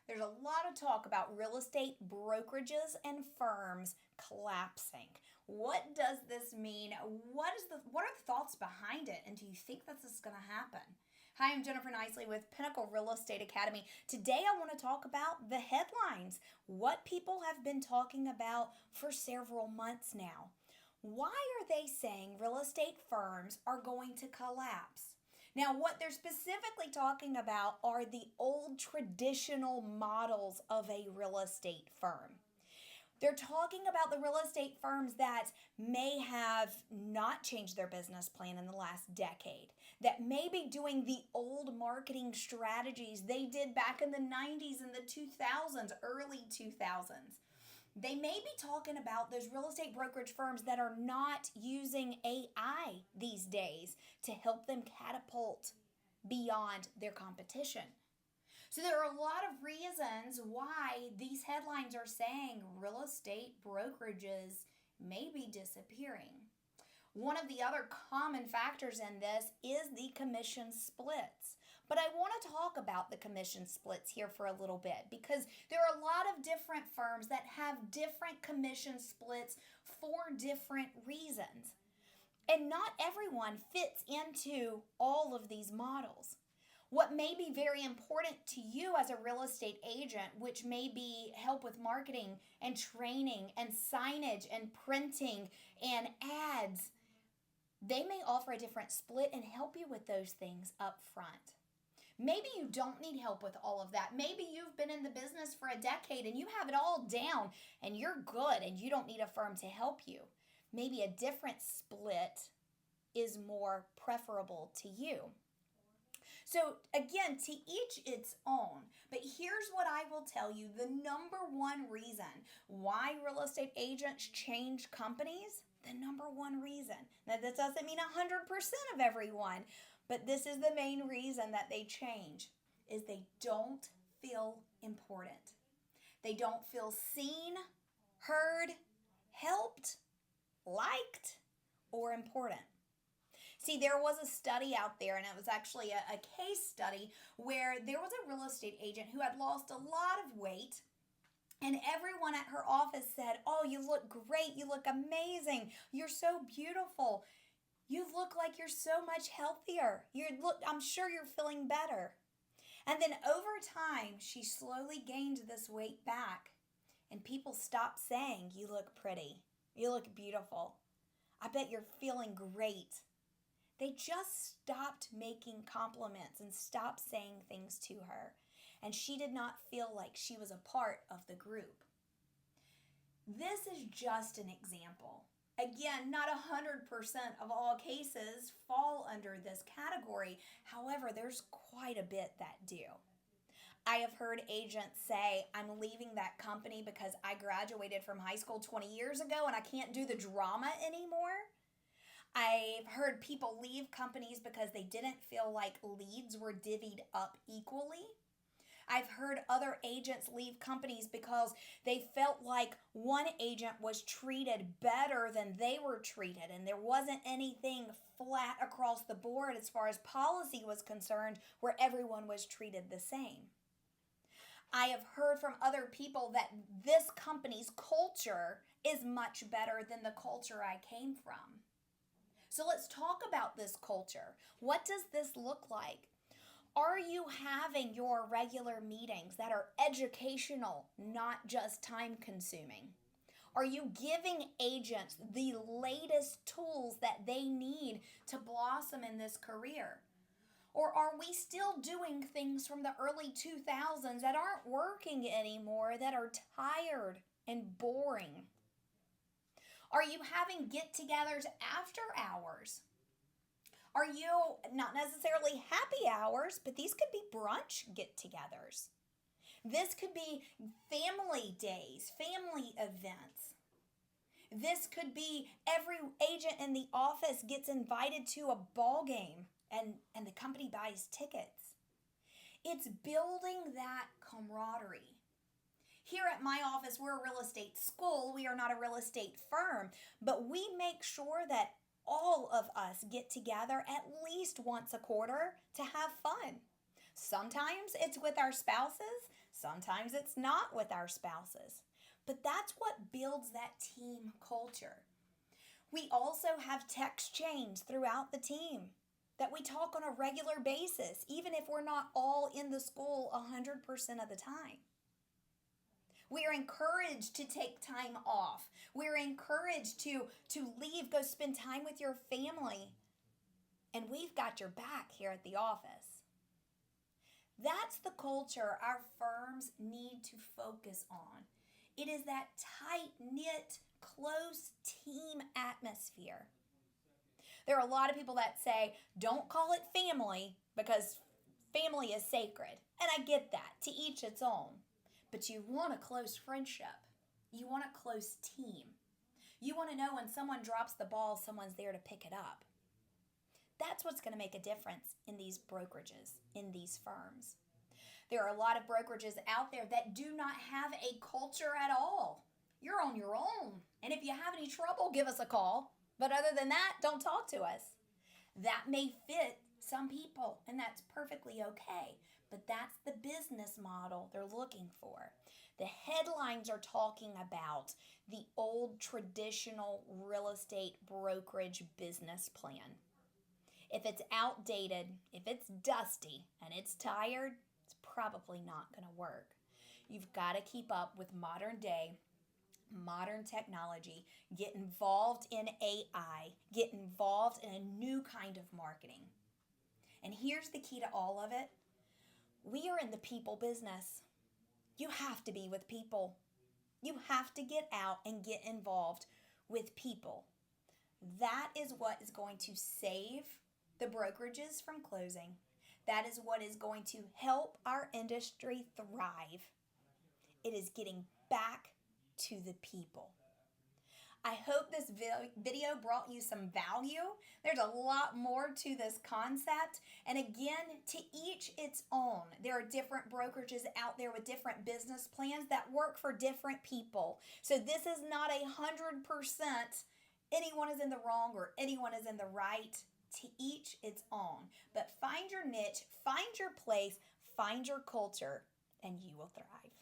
There's a lot of talk about real estate brokerages and firms collapsing. What does this mean? What are the thoughts behind it? And do you think that this is going to happen? Hi, I'm Jennifer Nicely with Pinnacle Real Estate Academy. Today I want to talk about the headlines, what people have been talking about for several months now. Why are they saying real estate firms are going to collapse? Now, what they're specifically talking about are the old traditional models of a real estate firm. They're talking about the real estate firms that may have not changed their business plan in the last decade, that may be doing the old marketing strategies they did back in the 90s and the 2000s, early 2000s. They may be talking about those real estate brokerage firms that are not using AI these days to help them catapult beyond their competition. So there are a lot of reasons why these headlines are saying real estate brokerages may be disappearing. One of the other common factors in this is the commission splits. But I want to talk about the commission splits here for a little bit because there are a lot of different firms that have different commission splits for different reasons. And not everyone fits into all of these models. What may be very important to you as a real estate agent, which may be help with marketing and training and signage and printing and ads, they may offer a different split and help you with those things up front. Maybe you don't need help with all of that. Maybe you've been in the business for a decade and you have it all down and you're good and you don't need a firm to help you. Maybe a different split is more preferable to you. So again, to each its own. But here's what I will tell you. The number one reason why real estate agents change companies, the number one reason. Now, that doesn't mean 100% of everyone, but this is the main reason that they change, is they don't feel important. They don't feel seen, heard, helped, liked, or important. See, there was a study out there, and it was actually a case study where there was a real estate agent who had lost a lot of weight, and everyone at her office said, "Oh, you look great. You look amazing. You're so beautiful. You look like you're so much healthier. I'm sure you're feeling better." And then over time, she slowly gained this weight back, and people stopped saying, "You look pretty. You look beautiful. I bet you're feeling great." They just stopped making compliments and stopped saying things to her. And she did not feel like she was a part of the group. This is just an example. Again, not 100% of all cases fall under this category. However, there's quite a bit that do. I have heard agents say, "I'm leaving that company because I graduated from high school 20 years ago and I can't do the drama anymore." I've heard people leave companies because they didn't feel like leads were divvied up equally. I've heard other agents leave companies because they felt like one agent was treated better than they were treated, and there wasn't anything flat across the board as far as policy was concerned where everyone was treated the same. I have heard from other people that this company's culture is much better than the culture I came from. So let's talk about this culture. What does this look like? Are you having your regular meetings that are educational, not just time consuming? Are you giving agents the latest tools that they need to blossom in this career? Or are we still doing things from the early 2000s that aren't working anymore, that are tired and boring? Are you having get-togethers after hours? Are you not necessarily happy hours, but these could be brunch get-togethers. This could be family days, family events. This could be every agent in the office gets invited to a ball game and the company buys tickets. It's building that camaraderie. Here at my office, we're a real estate school. We are not a real estate firm, but we make sure that all of us get together at least once a quarter to have fun. Sometimes it's with our spouses. Sometimes it's not with our spouses. But that's what builds that team culture. We also have text chains throughout the team that we talk on a regular basis, even if we're not all in the school 100% of the time. We are encouraged to take time off. We're encouraged to leave, go spend time with your family. And we've got your back here at the office. That's the culture our firms need to focus on. It is that tight-knit, close team atmosphere. There are a lot of people that say, don't call it family because family is sacred. And I get that, to each its own. But you want a close friendship. You want a close team. You want to know when someone drops the ball, someone's there to pick it up. That's what's going to make a difference in these brokerages, in these firms. There are a lot of brokerages out there that do not have a culture at all. You're on your own. And if you have any trouble, give us a call. But other than that, don't talk to us. That may fit some people, and that's perfectly okay. But that's the business model they're looking for. The headlines are talking about the old traditional real estate brokerage business plan. If it's outdated, if it's dusty, and it's tired, it's probably not going to work. You've got to keep up with modern day, modern technology, get involved in AI, get involved in a new kind of marketing. And here's the key to all of it. We are in the people business. You have to be with people. You have to get out and get involved with people. That is what is going to save the brokerages from closing. That is what is going to help our industry thrive. It is getting back to the people. I hope this video brought you some value. There's a lot more to this concept. And again, to each its own. There are different brokerages out there with different business plans that work for different people. So this is not 100% anyone is in the wrong or anyone is in the right. To each its own. But find your niche, find your place, find your culture, and you will thrive.